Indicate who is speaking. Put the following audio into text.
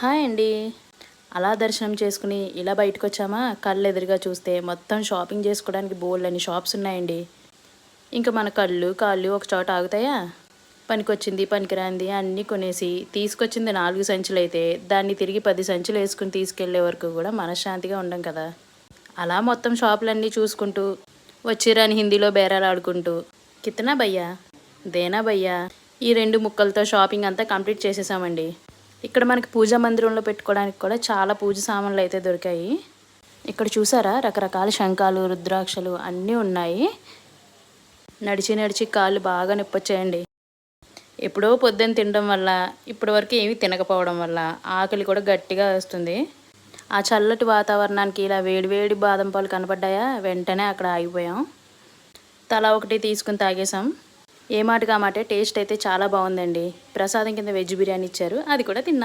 Speaker 1: Hi అండి. అలా దర్శనం చేసుకుని ఇలా బయటకొచ్చామా, కళ్ళు ఎదురుగా చూస్తే మొత్తం షాపింగ్ చేసుకోవడానికి బోలెడన్ని షాప్స్ ఉన్నాయండి. ఇంకా మన కళ్ళు, కాళ్ళు ఒక చోట ఆగుతాయా? పనికొచ్చింది, పనికిరానిది అన్నీ కొనేసి, తీసుకొచ్చింది 4 సంచులైతే, దాన్ని తిరిగి 10 సంచులు వేసుకుని తీసుకెళ్ళే వరకు కూడా మనశ్శాంతిగా ఉండం కదా! అలా మొత్తం షాపులన్నీ చూసుకుంటూ, వచ్చిరాని హిందీలో బేరాలాడుకుంటూ, కితనా భయ్యా? దేనా భయ్యా? ఈ 2 ముక్కలతో షాపింగ్ అంతా కంప్లీట్ చేసేసామండి. ఇక్కడ మనకి పూజా మందిరంలో పెట్టుకోవడానికి కూడా చాలా పూజ సామాన్లు అయితే దొరికాయి. ఇక్కడ చూసారా, రకరకాల శంఖాలు, రుద్రాక్షలు అన్నీ ఉన్నాయి. నడిచి నడిచి కాళ్ళు బాగా నొప్పొచ్చాయండి. ఎప్పుడో పొద్దున్న తినడం వల్ల ఇప్పటి వరకు ఏమీ తినకపోవడం వల్ల ఆకలి కూడా గట్టిగా వస్తుంది. ఆ చల్లటి వాతావరణానికి ఇలా వేడివేడి బాదం పాలు కనపడ్డాయా, వెంటనే అక్కడ ఆగిపోయాం. తలా ఒకటి తీసుకుని తాగేసాం. ఏ మాటగా మాటే టేస్ట్ అయితే చాలా బాగుందండి. ప్రసాదం కింద వెజ్ బిర్యానీ ఇచ్చారు, అది కూడా తిన్నాం.